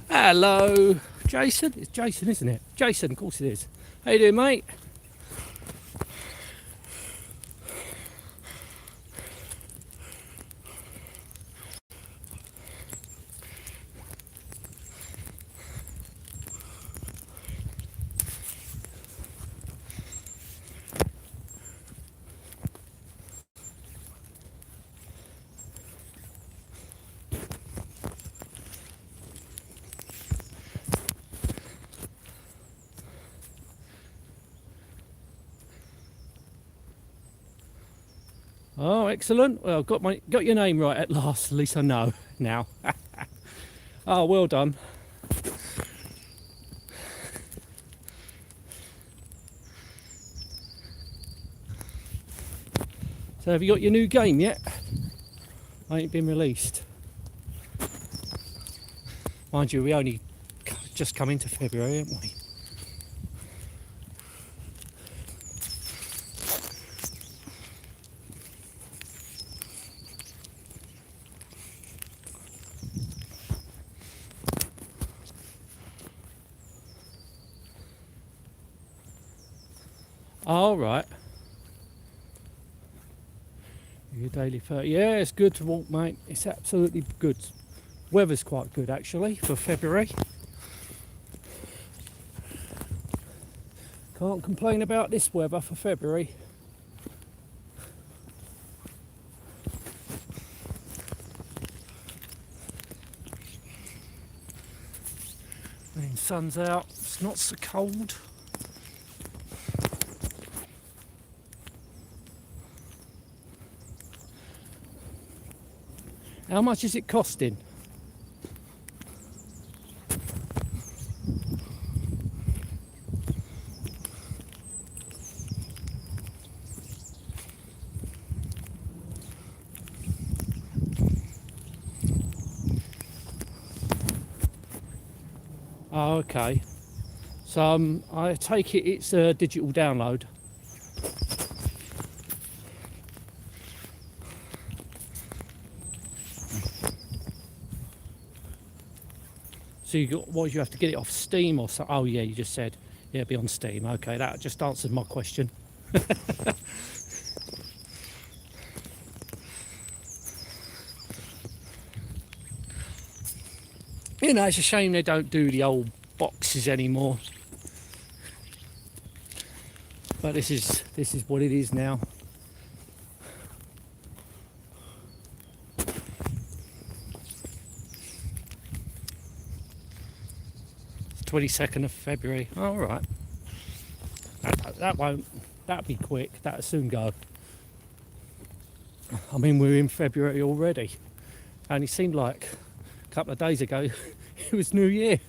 Hello, Jason. It's Jason, isn't it? Jason, of course it is. How you doing, mate? Oh, excellent. Well, got your name right at last. At least I know now. Oh, well done. So have you got your new game yet? Ain't been released. Mind you, we only just come into February, haven't we? All right. Your daily 30. Yeah, it's good to walk, mate. It's absolutely good. Weather's quite good actually for February. Can't complain about this weather for February. And sun's out. It's not so cold. How much is it costing? Oh, okay. So I take it it's a digital download. So you got, what, you have to get it off Steam or so? Oh yeah, you just said, yeah, it'll be on Steam. Okay, that just answered my question. You know, it's a shame they don't do the old boxes anymore. But this is what it is now. 22nd of February. Oh, all right. That'll be quick. That'll soon go. I mean, we're in February already. And it seemed like a couple of days ago it was New Year.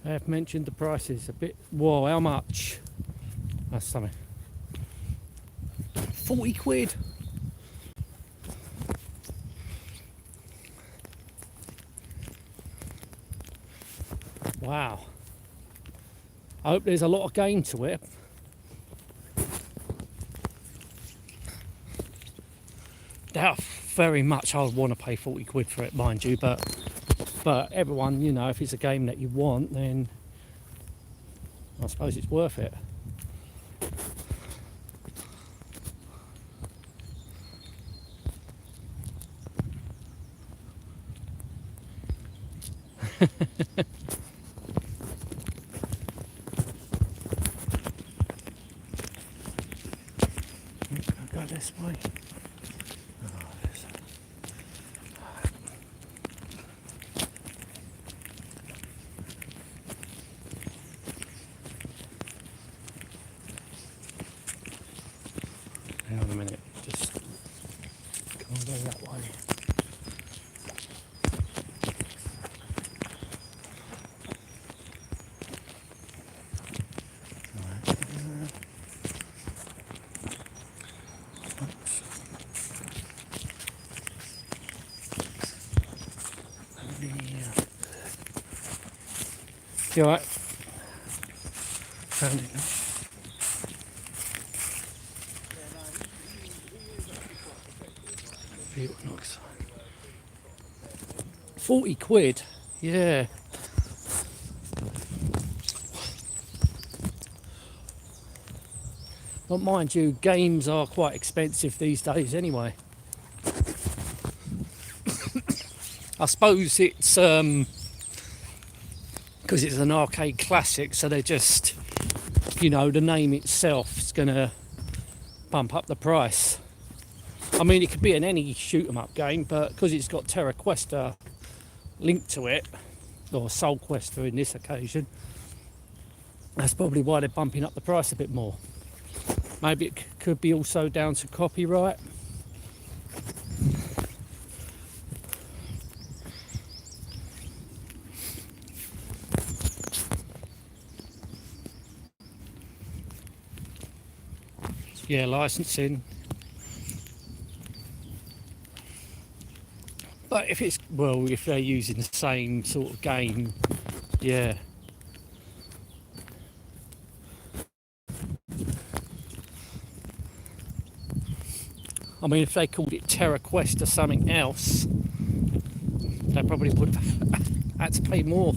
I have mentioned the prices a bit. Whoa, how much? That's something. 40 quid. Wow. I hope there's a lot of game to it. Doubt very much I would want to pay 40 quid for it, mind you, but everyone, you know, if it's a game that you want, then I suppose it's worth it. I'll go this way. Hang on a minute, just can't go that way. You alright? Found it now. 40 quid, yeah. But mind you, games are quite expensive these days anyway. I suppose it's because it's an arcade classic, so they're just, you know, the name itself is going to bump up the price. I mean, it could be in any shoot 'em up game, but because it's got Terra Questa linked to it, or Soul Questa in this occasion, that's probably why they're bumping up the price a bit more. Maybe it could be also down to copyright. Yeah, licensing. But if it's, well, if they're using the same sort of game, yeah. I mean, if they called it Terra Quest or something else, they probably would have had to pay more.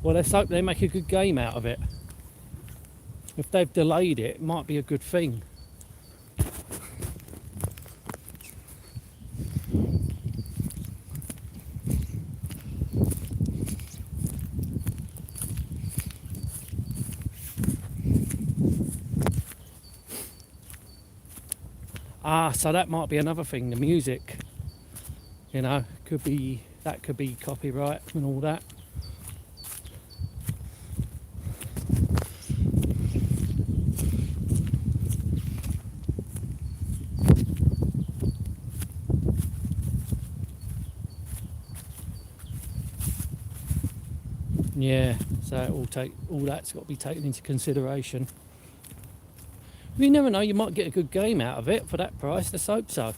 Well, let's hope they make a good game out of it. If they've delayed it, it might be a good thing. So that might be another thing, the music. You know, could be, that could be copyright and all that. Yeah, so all that's got to be taken into consideration. You never know, you might get a good game out of it for that price. Let's hope so.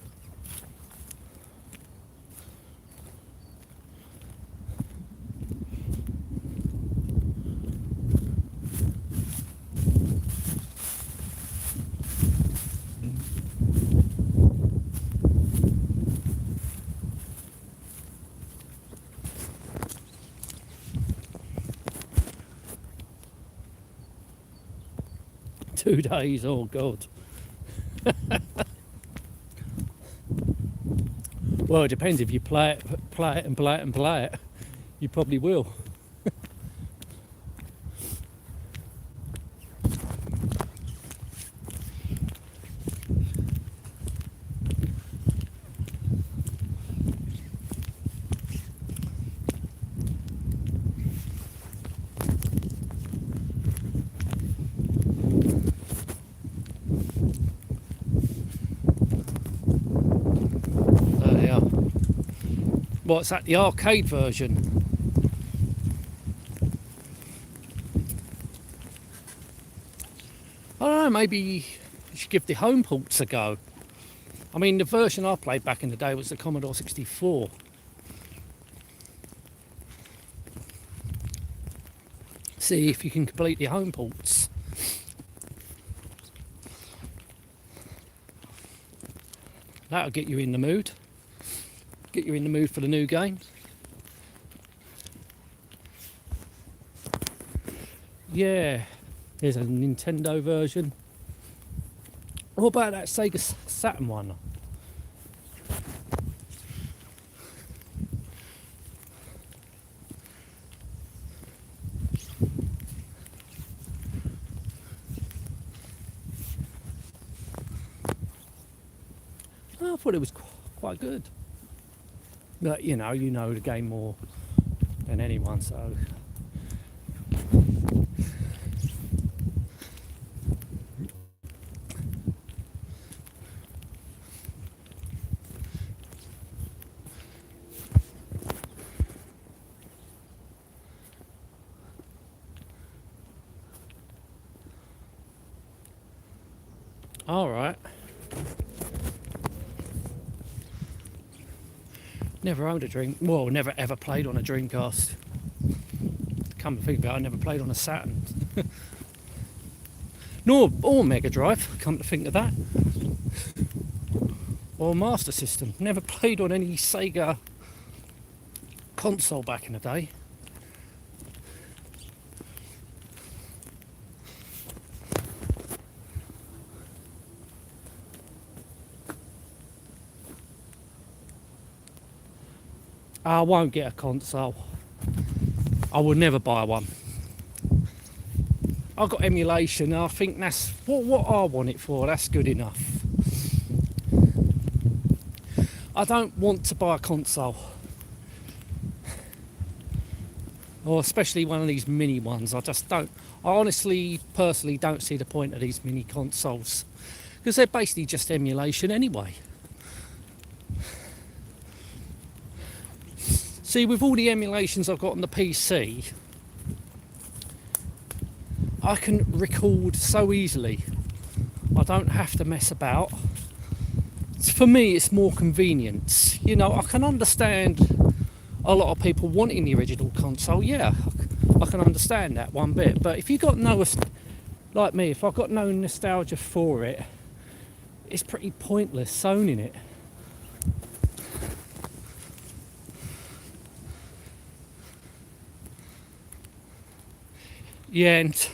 Two days, oh God. Well, it depends if you play it and play it and play it. You probably will. What's that, the arcade version? I don't know, maybe you should give the home ports a go. I mean, the version I played back in the day was the Commodore 64. See if you can complete the home ports. That'll get you in the mood. Get you in the mood for the new game. Yeah, there's a Nintendo version. What about that Sega Saturn one? I thought it was quite good. But you know the game more than anyone, so. All right. Never owned a drink. Well, never ever played on a Dreamcast. Come to think of it, I never played on a Saturn. or Mega Drive. Come to think of that. Or Master System. Never played on any Sega console back in the day. I won't get a console. I will never buy one. I've got emulation and I think that's what I want it for. That's good enough. I don't want to buy a console. Or especially one of these mini ones. I honestly, personally don't see the point of these mini consoles. Because they're basically just emulation anyway. See, with all the emulations I've got on the PC, I can record so easily. I don't have to mess about. For me, it's more convenience. You know, I can understand a lot of people wanting the original console. Yeah, I can understand that one bit. But if you've got like me, if I've got no nostalgia for it, it's pretty pointless owning it. Yeah, and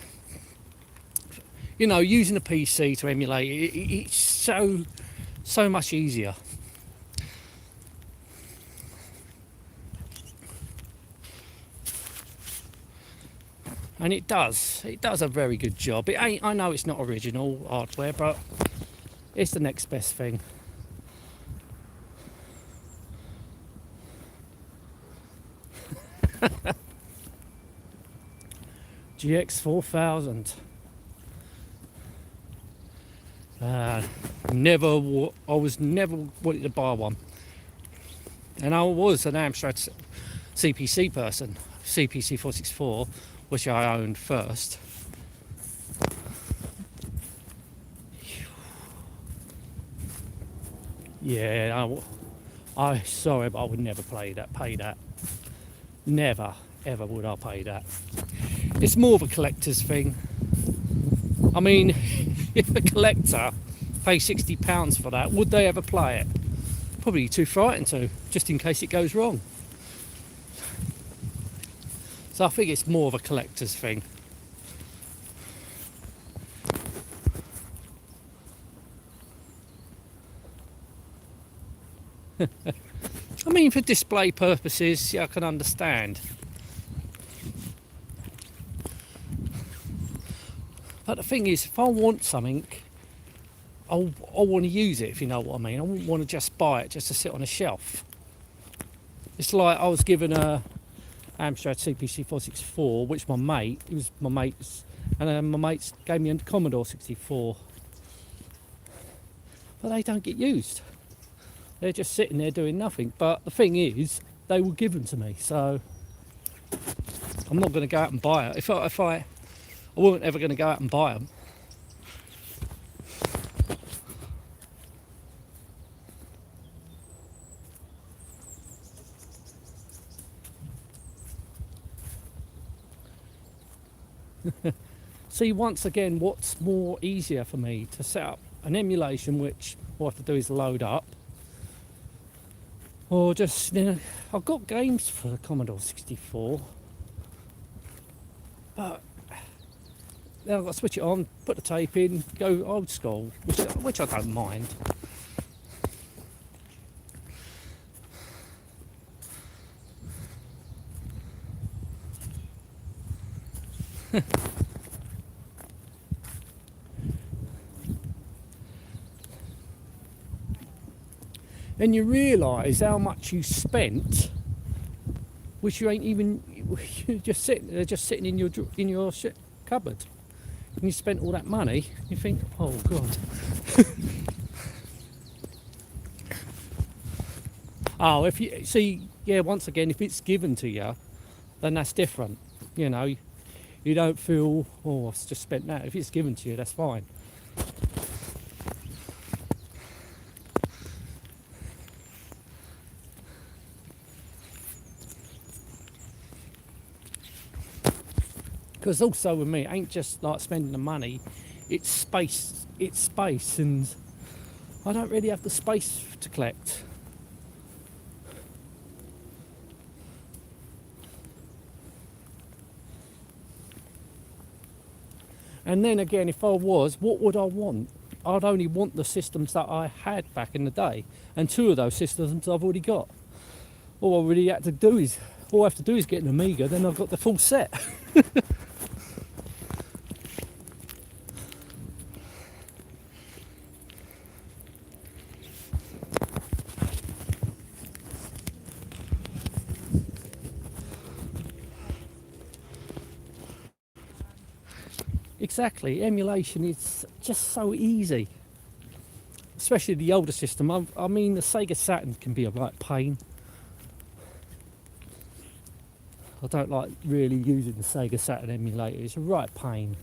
you know, using a PC to emulate it's so much easier. And it does a very good job. I know it's not original hardware, but it's the next best thing. GX 4000. I was never wanted to buy one, and I was an Amstrad CPC person, CPC 464, which I owned first. Yeah, I sorry, but I would never pay that. Never, ever would I pay that. It's more of a collector's thing. I mean, if a collector pays £60 for that, would they ever play it? Probably too frightened to, just in case it goes wrong. So I think it's more of a collector's thing. I mean, for display purposes, yeah, I can understand. But the thing is, if I want something, I want to use it, if you know what I mean. I wouldn't want to just buy it just to sit on a shelf. It's like I was given a Amstrad CPC 464, which it was my mate's, and my mates gave me a Commodore 64. But they don't get used. They're just sitting there doing nothing. But the thing is, they were given to me, so I'm not going to go out and buy it. I wasn't ever going to go out and buy them. See, once again, what's more easier for me to set up an emulation, which all I have to do is load up, Or just, you know, I've got games for the Commodore 64, but then I've got to switch it on, put the tape in, go old school, which I don't mind. Then you realise how much you spent, which you ain't even, you're just sitting, they're just sitting in your cupboard. And you spent all that money, you think, oh God. Oh, if you see, yeah, once again, if it's given to you, then that's different. You know, you don't feel, oh, I've just spent that. If it's given to you, that's fine. Because also with me, it ain't just like spending the money, it's space, and I don't really have the space to collect. And then again, if I was, what would I want? I'd only want the systems that I had back in the day, and 2 of those systems I've already got. All I really have to do is get an Amiga, then I've got the full set. Exactly, emulation is just so easy, especially the older system. I mean, the Sega Saturn can be a right pain. I don't like really using the Sega Saturn emulator, it's a right pain.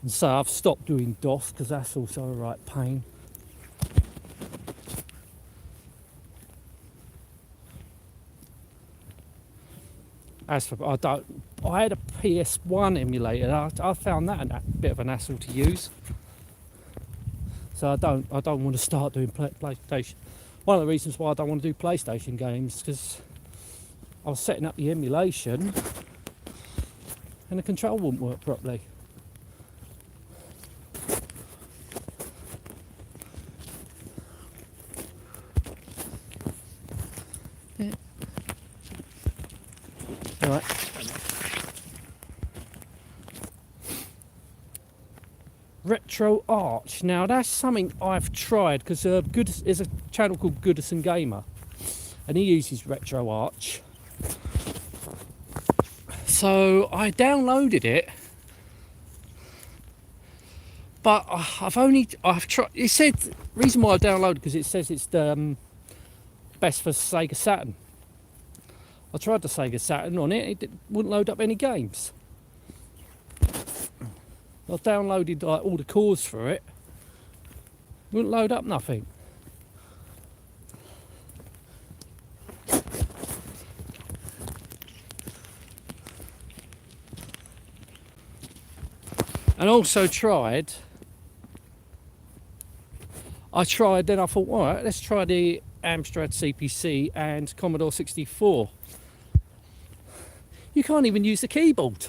And so I've stopped doing DOS because that's also a right pain. As for, I had a PS1 emulator. I found that a bit of an hassle to use. So I don't want to start doing PlayStation. One of the reasons why I don't want to do PlayStation games, because I was setting up the emulation and the control wouldn't work properly. Yeah. Right. Retro Arch. Now that's something I've tried because there's a channel called Goodison Gamer, and he uses Retro Arch. So I downloaded it, but I've tried. It said reason why I downloaded because it says it's best for Sega Saturn. I tried the Sega Saturn on it; it wouldn't load up any games. I downloaded like all the cores for it. Wouldn't load up nothing. And also tried. Then I thought, all right, let's try the Amstrad CPC and Commodore 64. You can't even use the keyboard.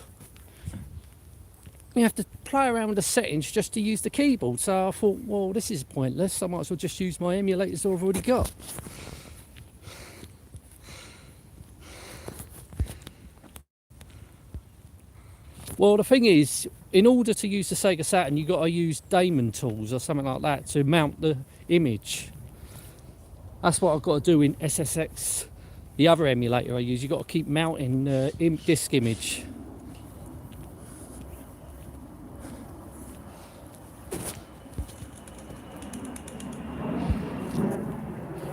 You have to play around with the settings just to use the keyboard. So I thought, well, this is pointless. I might as well just use my emulators I've already got. Well, the thing is, in order to use the Sega Saturn, you've got to use Daemon tools or something like that to mount the image. That's what I've got to do in SSX, the other emulator I use. You've got to keep mounting disk image.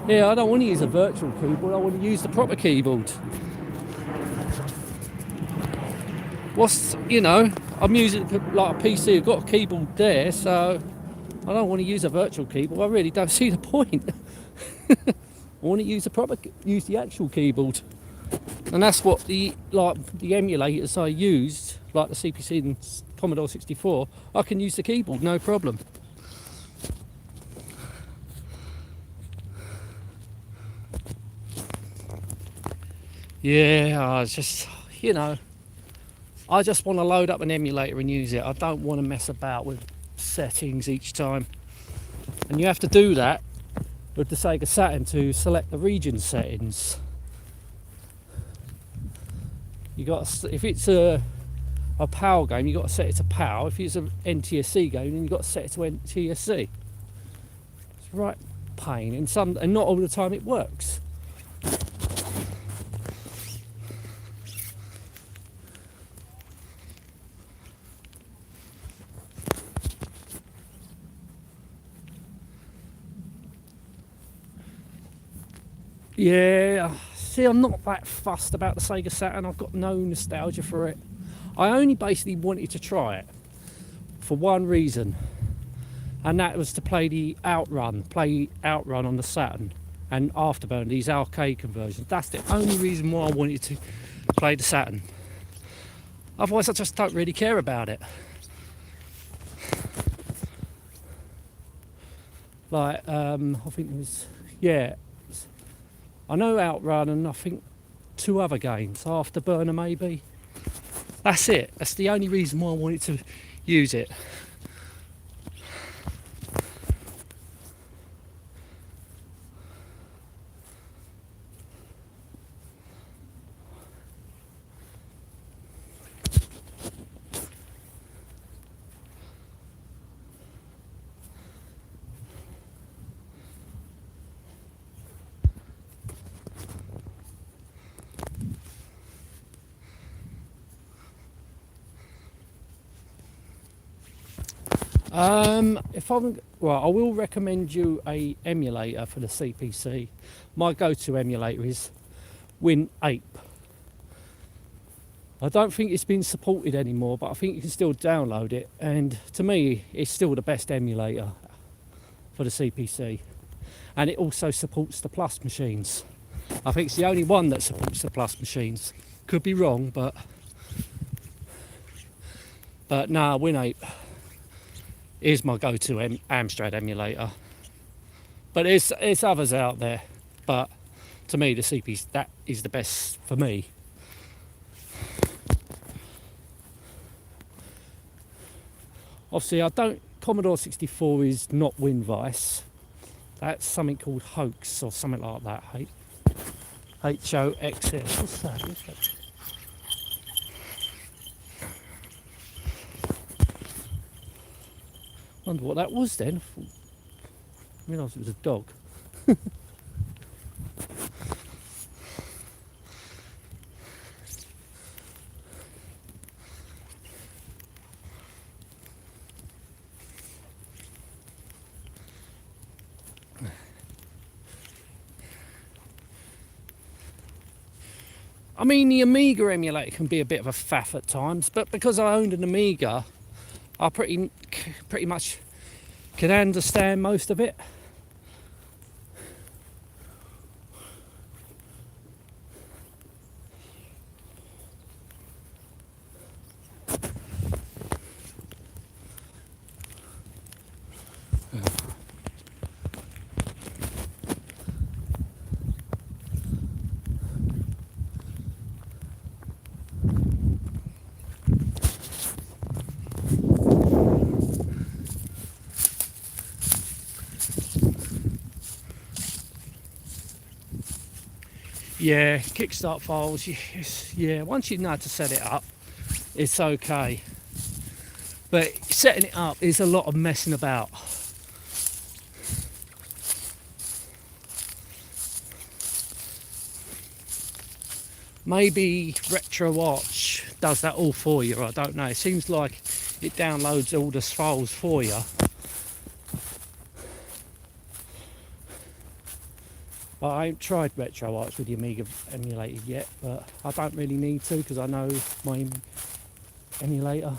Yeah, I don't want to use a virtual keyboard, I want to use the proper keyboard. I'm using like a PC, I've got a keyboard there, so I don't want to use a virtual keyboard. I really don't see the point. I want to use the actual keyboard. And that's what the emulators I used, like the CPC and Commodore 64, I can use the keyboard, no problem. Yeah, I just, you know, I just want to load up an emulator and use it. I don't want to mess about with settings each time. And you have to do that with the Sega Saturn to select the region settings. You got, if it's a PAL game, you got to set it to PAL. If it's an NTSC game, then you got to set it to NTSC. It's right pain, and not all the time it works. Yeah, see, I'm not that fussed about the Sega Saturn. I've got no nostalgia for it. I only basically wanted to try it for one reason, and that was to play Outrun on the Saturn and Afterburn, these arcade conversions. That's the only reason why I wanted to play the Saturn. Otherwise, I just don't really care about it. Like, I think it was, yeah, I know Outrun and I think 2 other games, Afterburner maybe. That's it. That's the only reason why I wanted to use it. I will recommend you a emulator for the CPC. My go-to emulator is WinApe. I don't think it's been supported anymore, but I think you can still download it, and to me it's still the best emulator for the CPC. And it also supports the Plus machines. I think it's the only one that supports the Plus machines. Could be wrong, but nah, WinApe is my go-to Amstrad emulator. But there's others out there, but to me the CPC, that is the best for me. Obviously, Commodore 64 is not WinVice. That's something called Hoax or something like that. HOXS. What's that? Wonder what that was then. I realised it was a dog. I mean, the Amiga emulator can be a bit of a faff at times, but because I owned an Amiga, I pretty much can understand most of it. Yeah, Kickstart files, yes, yeah, once you know how to set it up, it's okay. But setting it up is a lot of messing about. Maybe RetroArch does that all for you, I don't know. It seems like it downloads all the files for you. But I ain't tried RetroArch with the Amiga emulator yet, but I don't really need to because I know my emulator.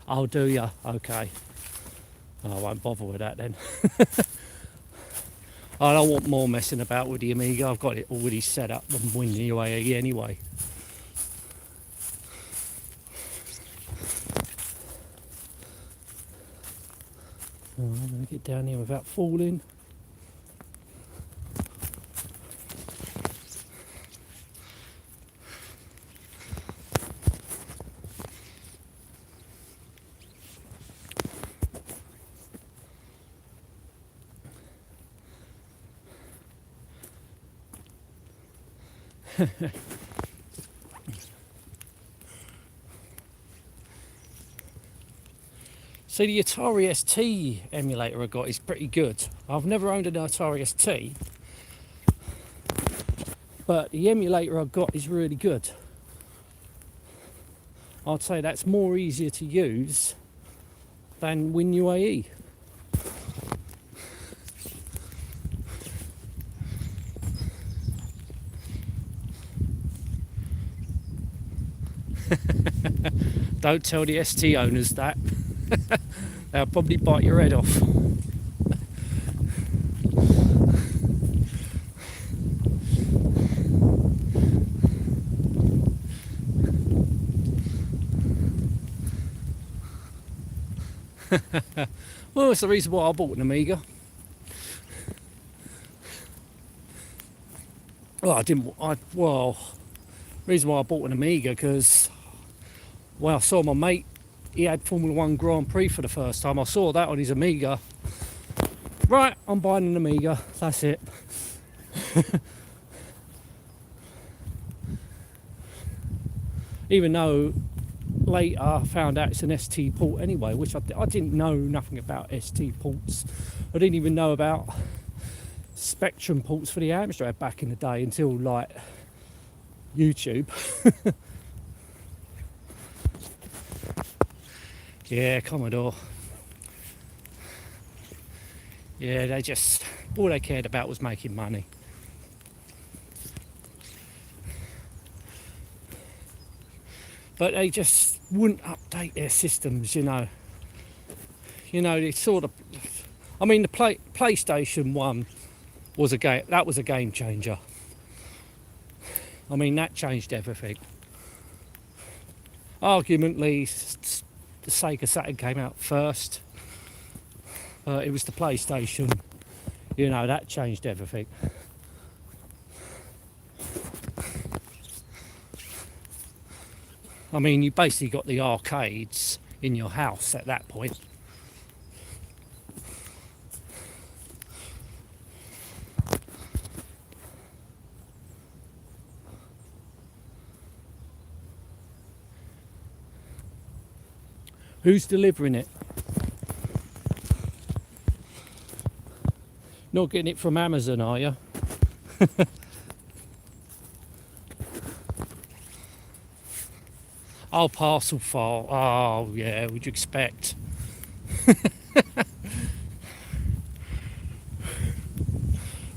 Oh, do ya? Okay. I won't bother with that then. I don't want more messing about with the Amiga. I've got it already set up and WinUAE anyway. Oh, I'm going to get down here without falling. See, the Atari ST emulator I got is pretty good. I've never owned an Atari ST, but the emulator I got is really good. I'd say that's more easier to use than WinUAE. Don't tell the ST owners that. They'll probably bite your head off. Well, it's the reason why I bought an Amiga. Well, reason why I bought an Amiga because, well, I saw my mate, he had Formula 1 Grand Prix for the first time. I saw that on his Amiga. Right, I'm buying an Amiga, that's it. Even though later I found out it's an ST port anyway, which I didn't know nothing about ST ports. I didn't even know about Spectrum ports for the Amstrad back in the day until like YouTube. Yeah, Commodore. Yeah, all they cared about was making money. But they just wouldn't update their systems, you know. It's sort of, I mean, the PlayStation 1 was a game changer. I mean, that changed everything. Argumentally, the Sega Saturn came out first. It was the PlayStation, that changed everything. I mean, you basically got the arcades in your house at that point. Who's delivering it? Not getting it from Amazon, are you? Oh, parcel file. Oh, yeah, would you expect?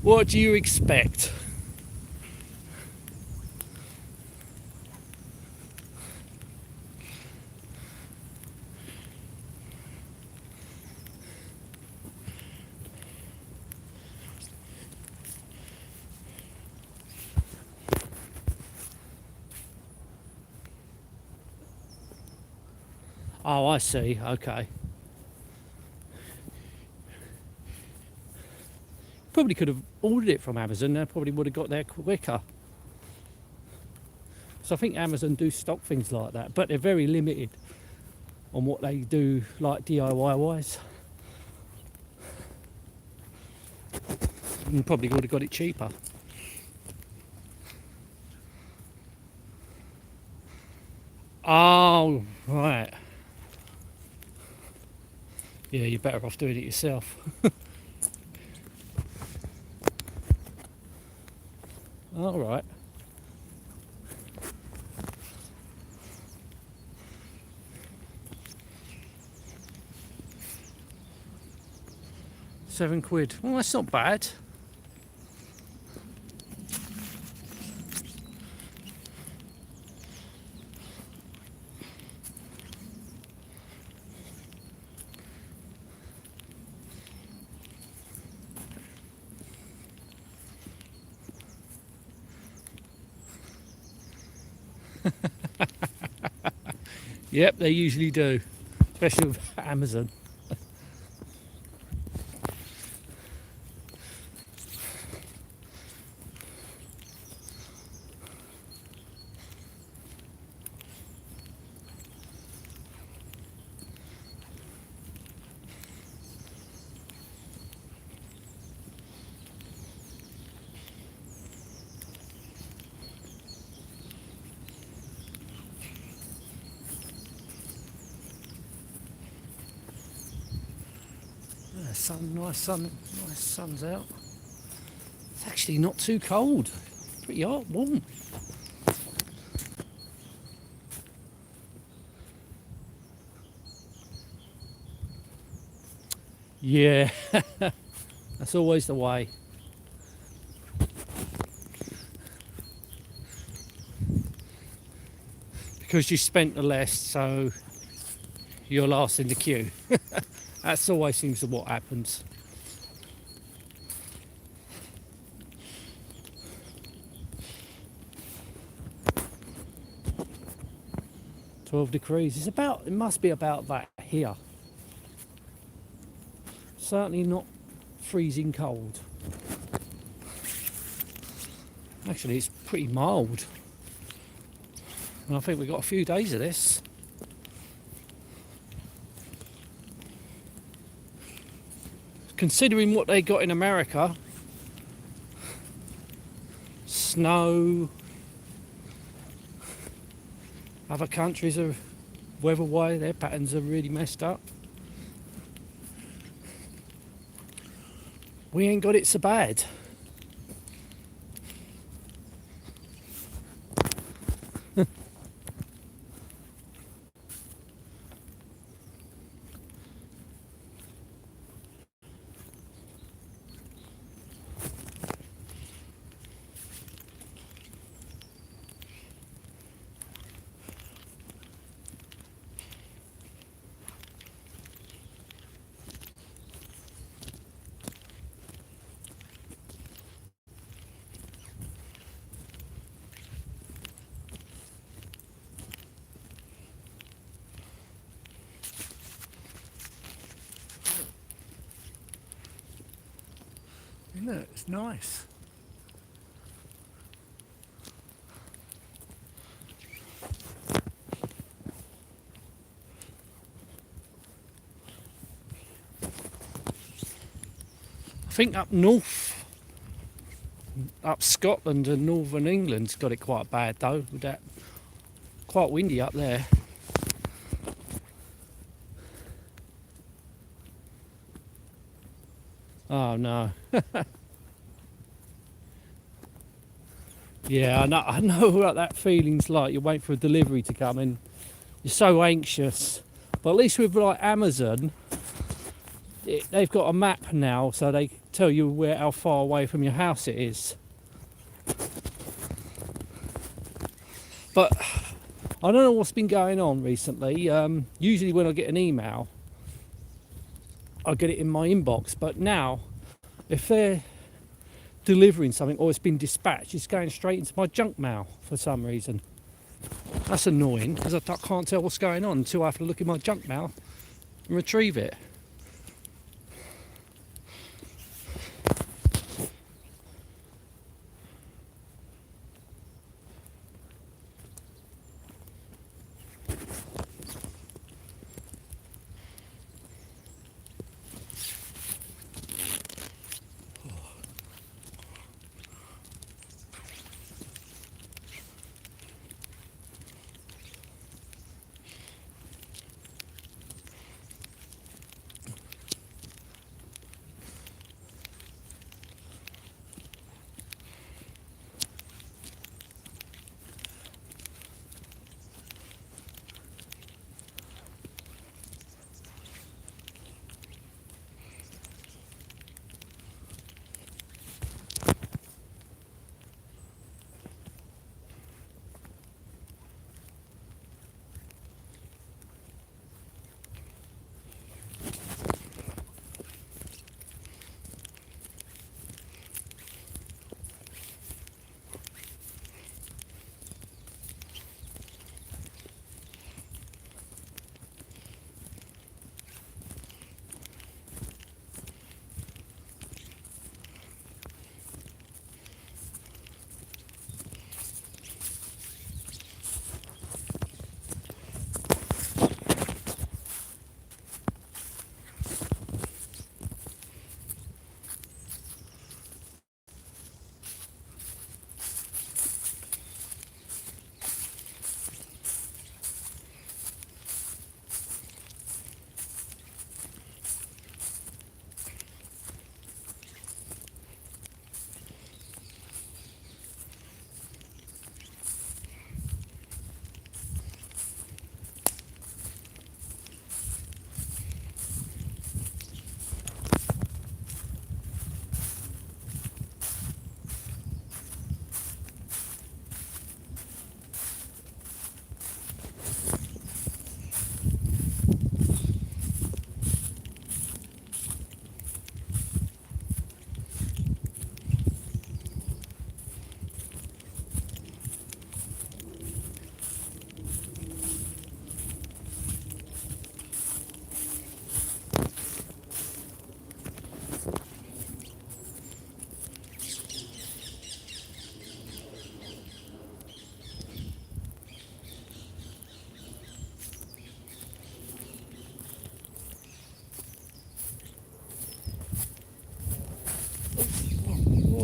What do you expect? Oh, I see. Okay. Probably could have ordered it from Amazon. They probably would have got there quicker. So I think Amazon do stock things like that, but they're very limited on what they do, like DIY wise. You probably would have got it cheaper. Oh, right. Yeah, you're better off doing it yourself. All right. £7. Well, that's not bad. Yep, they usually do, especially with Amazon. nice sun's out. It's actually not too cold. Pretty hot, warm. Yeah, that's always the way. Because you spent the less, so you're last in the queue. That's always seems to what happens. 12 degrees. It must be about that here. Certainly not freezing cold. Actually, it's pretty mild. And I think we've got a few days of this. Considering what they got in America, snow, other countries are weather-wise, their patterns are really messed up. We ain't got it so bad. Isn't it? It's nice. I think up north, up Scotland and northern England's got it quite bad though, with that quite windy up there. Oh no. Yeah, I know what that feeling's like. You wait for a delivery to come and you're so anxious. But at least with like Amazon, they've got a map now, so they tell you how far away from your house it is. But I don't know what's been going on recently. Usually when I get an email, I get it in my inbox. But now, if they're delivering something or it's been dispatched, it's going straight into my junk mail for some reason. That's annoying because I can't tell what's going on until I have to look in my junk mail and retrieve it.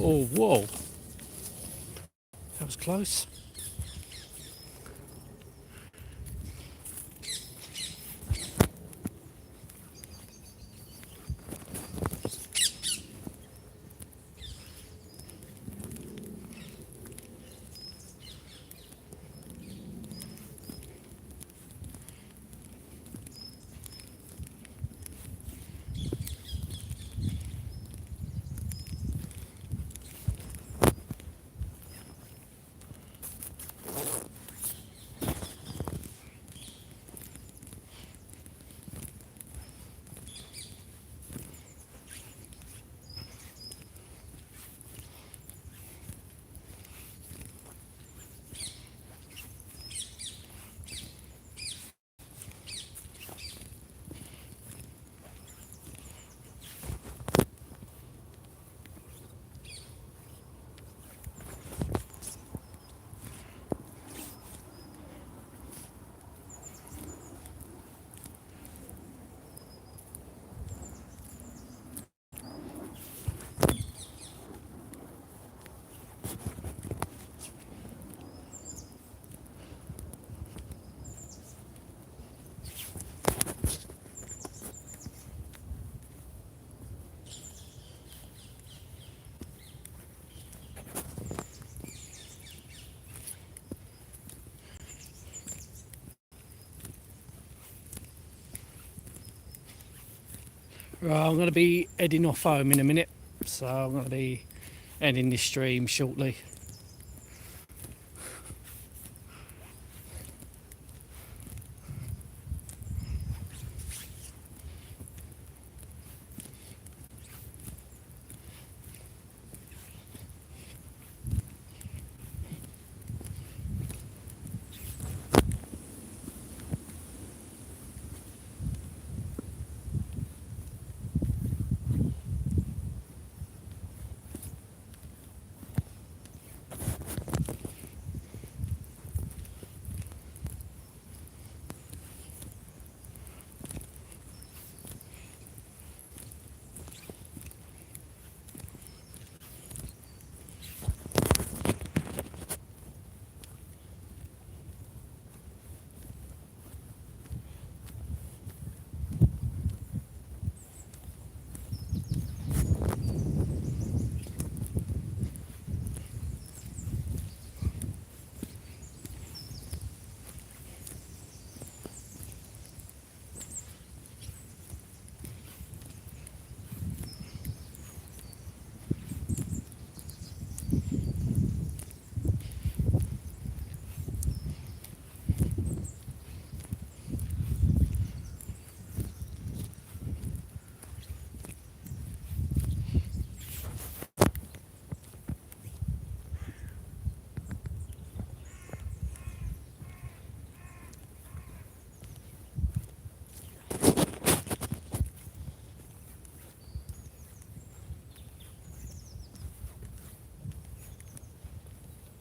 Oh, whoa. That was close. Right, I'm going to be heading off home in a minute, so I'm going to be ending this stream shortly.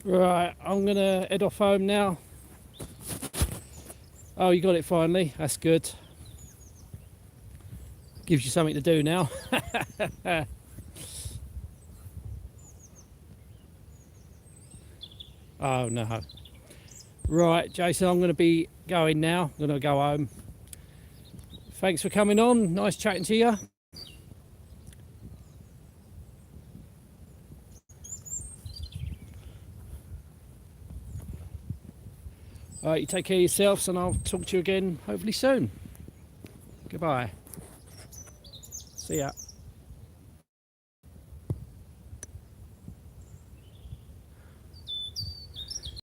Right, I'm going to head off home now. Oh, you got it finally. That's good. Gives you something to do now. Oh, no. Right, Jason, I'm going to be going now. I'm going to go home. Thanks for coming on. Nice chatting to you. All right, you take care of yourselves, and I'll talk to you again hopefully soon. Goodbye. See ya.